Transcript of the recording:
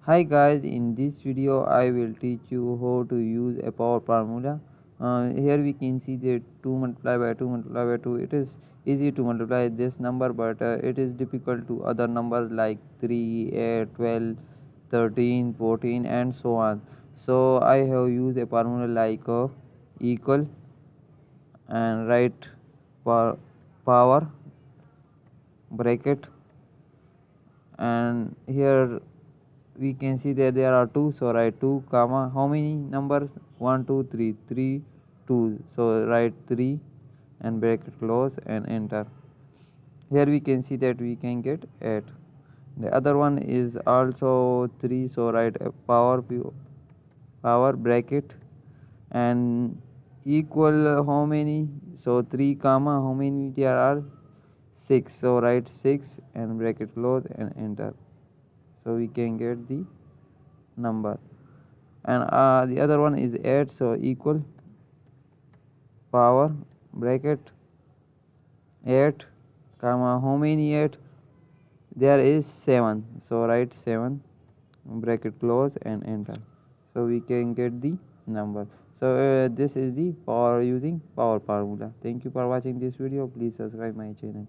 Hi guys, in this video I will teach you how to use a power formula. Here we can see that 2 multiplied by 2 multiplied by 2. It is easy to multiply this number, but it is difficult to other numbers like 3, 8, 12, 13, 14 and so on. So I have used a formula like equal and write power bracket, and here we can see that there are two, so write 2 comma how many numbers, 1 2 3 3 2, so write 3 and bracket close and enter. Here we can see that we can get 8. The other one is also 3, so write a power bracket and equal how many, so 3 comma how many there are, 6, so write 6 and bracket close and enter. So we can get the number. And the other one is 8, so equal power bracket 8 comma how many 8, there is 7, so write 7 bracket close and enter. So we can get the number. So this is the power using power formula. Thank you for watching this video. Please subscribe my channel.